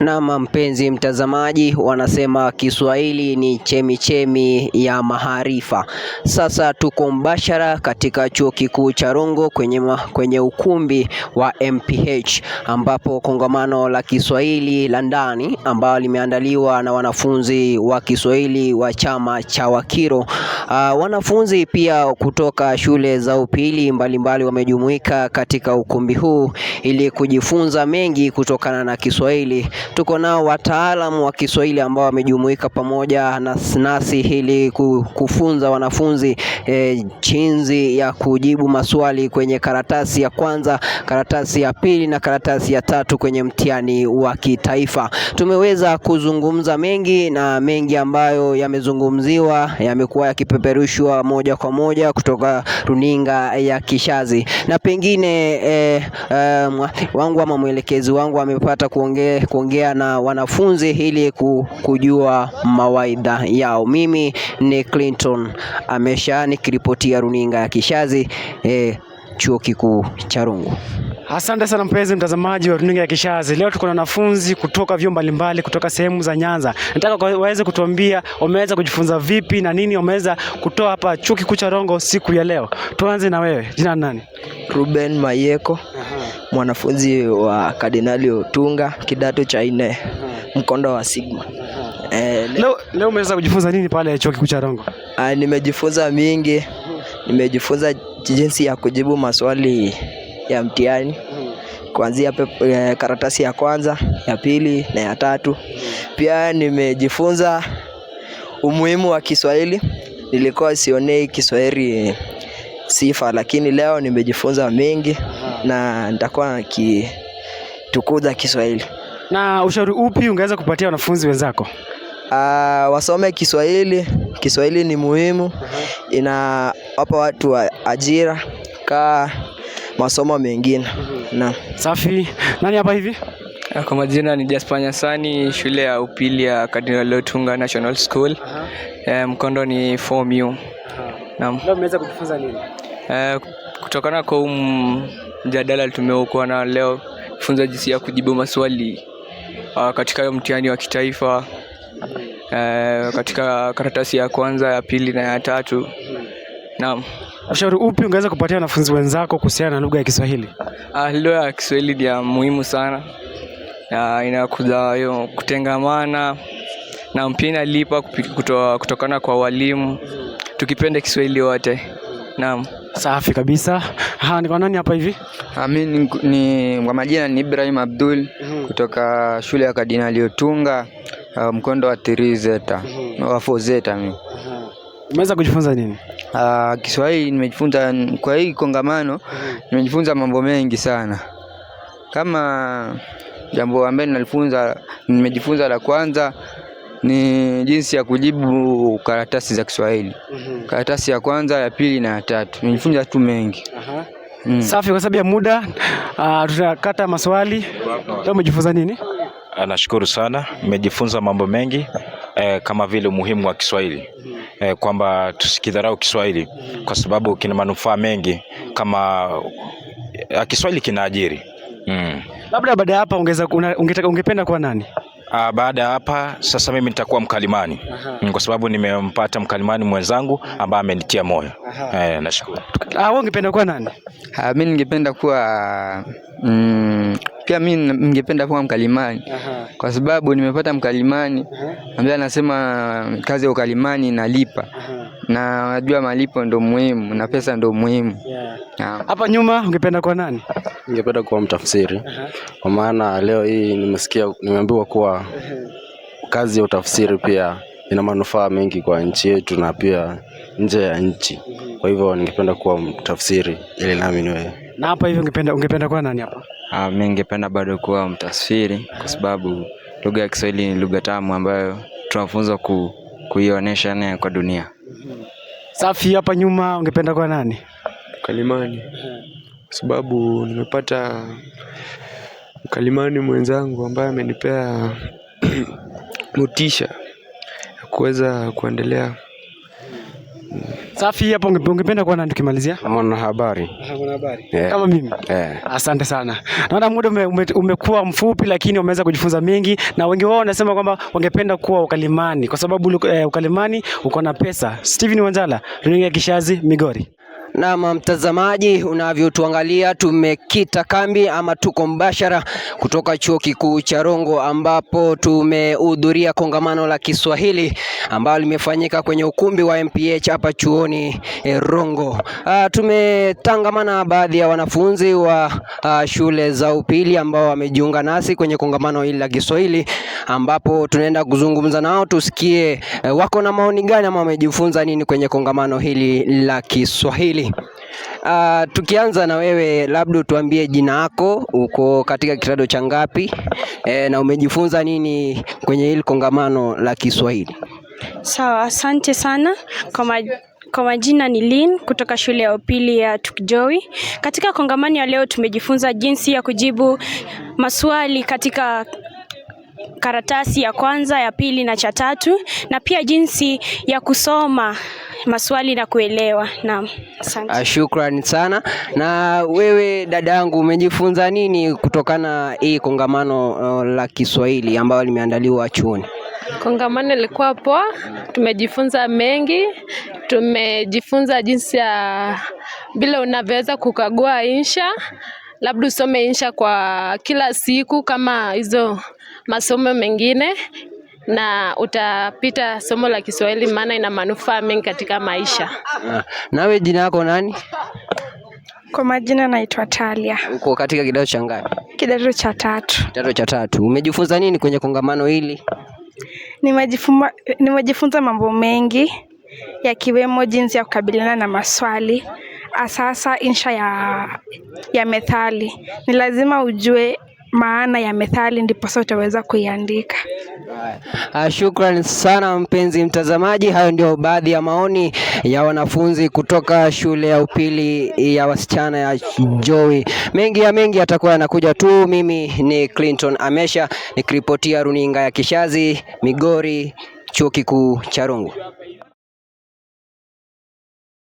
Naam, mpenzi mtazamaji, wanasema Kiswahili ni chemichemi ya maarifa. Sasa tuko mbashara katika chuo kikuu cha Rongo kwenye ukumbi wa MPH, ambapo kongamano la Kiswahili la ndani ambalo limeandaliwa na wanafunzi wa Kiswahili wa chama cha Wakiro. Wanafunzi pia kutoka shule za upili mbalimbali wamejumuika katika ukumbi huu ili kujifunza mengi kutokana na Kiswahili. Tuko nao wataalamu wa Kiswahili ambao wamejumuika pamoja nasi ili kufunza wanafunzi jinsi ya kujibu maswali kwenye karatasi ya kwanza, karatasi ya pili na karatasi ya tatu kwenye mtihani wa kitaifa. Tumeweza kuzungumza mengi ambayo yamezungumziwa yamekuwa yakipeperushwa moja kwa moja kutoka runinga ya Kishazi, na pengine mwelekezi wangu amepata kuongea na wanafunzi ili kujua mawaidha yao. Mimi ni Clinton Amesha nikiripotia runinga ya Kishazi, chuo kikuu cha Rongo. Asante sana mpenzi mtazamaji wa runinga ya Kishazi. Leo tuko na wanafunzi kutoka vyuo mbalimbali kutoka sehemu za Nyanza. Nataka waweze kutuambia wameweza kujifunza vipi na nini wameweza kutoa hapa chuo kikuu cha Rongo siku ya leo. Tuanze na wewe. Jina nani? Ruben Mayeko. Mwanafunzi wa Kardinali Otunga, kidato cha 4, mkondo wa Sigma. Leo umeweza kujifunza nini pale chuo kikuu cha Rongo? Nimejifunza mingi. Nimejifunza jinsi ya kujibu maswali ya mtihani kuanzia karatasi ya kwanza, ya pili na ya tatu. Pia nimejifunza umuhimu wa Kiswahili. Nilikuwa sionei Kiswahili sifa, lakini leo nimejifunza mengi na nitakuwa nikitukuza Kiswahili. Na ushauri upi ungeweza kupatia wanafunzi wenzako? Wasome Kiswahili. Kiswahili ni muhimu. Inawapa watu ajira ka masomo mengine. Na safi. Nani hapa hivi? Kwa majina ni Jasper Nyasani, shule ya upili ya Kardinali Otunga National School. Mkondo ni Form U. Naam. Leo mmeweza kujifunza nini? Kutokana kwa mjadala tumeukuwa na leo, funza jinsi ya kujibu maswali katika mtihani wa kitaifa, katika karatasi ya kwanza, ya pili na ya tatu. Naam. Ushauri upi ungeweza kupatia wanafunzi wenzako kuhusiana na lugha ya Kiswahili? Lugha ya Kiswahili ni ya muhimu sana. Inakuza kutengamana na pia inalipa kutokana kwa walimu. Tukipenda Kiswahili wote. Naam. Safi kabisa. Ni kwa nani hapa hivi? Mimi ni kwa majina ni Ibrahim Abdul kutoka shule ya Kardinali Otunga, mkondo wa 3Z wa 4Z mimi. Umeweza kujifunza nini? Kiswahili nimejifunza kwa hii kongamano. Nimejifunza mambo mengi sana. Kama jambo ambalo nimejifunza la kwanza ni jinsi ya kujibu karatasi za Kiswahili. Karatasi ya kwanza, ya pili na ya tatu. Nimejifunza tu mengi. Safi, kwa sababu ya muda tutakata maswali. Leo umejifunza nini? Nashukuru sana. Nimejifunza mambo mengi kama vile umuhimu wa Kiswahili. Kwamba tusikidharau Kiswahili kwa sababu kina manufaa mengi, kama Kiswahili kinaajiri. Labda baada ya hapa ungependa kuwa nani? Baada ya hapa sasa mimi nitakuwa mkalimani. Kwa sababu nimempata mkalimani mwenzangu ambaye amenitia moyo. Nashukuru. Wewe ungependa kuwa nani? Mimi ningependa kuwa pia mimi ningependa kuwa mkalimani. Kwa sababu nimepata mkalimani ambaye anasema kazi ya ukalimani inalipa. Na unajua malipo ndio muhimu na pesa ndio muhimu. Hapa nyuma ungependa kuwa nani? Ningependa kuwa mtafsiri. Kwa maana leo hii nimeambiwa kuwa kazi ya utafsiri pia ina manufaa mengi kwa nchi yetu na pia nje ya nchi. Kwa hivyo ningependa kuwa mtafsiri ili nami niwe. Na hapa hivi ungependa kuwa nani hapa? Mimi ningependa bado kuwa mtafsiri kwa sababu lugha ya Kiswahili ni lugha tamu ambayo tunafunzwa kuionyesha kwa dunia. Safi. Hapa nyuma ungependa kuwa nani? Mkalimani. Kwa sababu nimepata mkalimani mwenzangu ambaye amenipea motisha ya kuweza kuendelea Safi. Hapo ungependa kuwa nani tukimalizia? Mwanahabari. Mwanahabari. Yeah. Kama mimi. Yeah. Asante sana. Naona muda umekuwa mfupi, lakini umeweza kujifunza mengi, na wengi wao wanasema kwamba wangependa kuwa ukalimani kwa sababu ukalimani uko na pesa. Steven Wanjala, runinga ya Kishazi, Migori. Na mtazamaji, unavyotuangalia tumekita kambi ama tuko mbashara kutoka Chuo Kikuu cha Rongo, ambapo tumehudhuria kongamano la Kiswahili ambalo limefanyika kwenye ukumbi wa MPH hapa chuoni Rongo. Tumetangamana baadhi ya wanafunzi wa shule za upili ambao wamejiunga nasi kwenye kongamano hili la Kiswahili, ambapo tunaenda kuzungumza nao tusikie wako na maoni gani ama wamejifunza nini kwenye kongamano hili la Kiswahili. Tukianza na wewe, labda tuambie jina lako, uko katika kidato cha ngapi, na umejifunza nini kwenye hili kongamano la Kiswahili? Sawa, asante sana. Kwa majina ni Lynn kutoka shule ya upili ya Tukjowi. Katika kongamano ya leo tumejifunza jinsi ya kujibu maswali katika karatasi ya kwanza, ya pili na cha tatu, na pia jinsi ya kusoma maswali na kuelewa. Naam, asante. Shukrani sana. Na wewe dadangu, umejifunza nini kutokana hii kongamano la Kiswahili ambalo limeandaliwa chuoni? Kongamano lilikuwa poa, tumejifunza mengi, tumejifunza jinsi ya vile unavyoweza kukagua insha, labda usome insha kwa kila siku kama hizo masomo mengine, na utapita somo la Kiswahili maana ina manufaa mengi katika maisha. Nawe jina lako nani? Kwa majina naitwa Talia. Uko katika kidato cha ngapi? Kidato cha 3. Kidato cha 3. Umejifunza nini kwenye kongamano hili? Nimejifunza mambo mengi yakiwemo jinsi ya kukabiliana na maswali, asasa insha ya methali. Ni lazima ujue maana ya methali ndipo sasa utaweza kuiandika. Shukrani sana mpenzi mtazamaji, hayo ndio baadhi ya maoni ya wanafunzi kutoka shule ya upili ya wasichana ya Jowi. Mengi yatakuwa yanakuja tu. Mimi ni Clinton Amesha nikiripotia runinga ya Kishazi, Migori, Chuo Kikuu cha Rongo.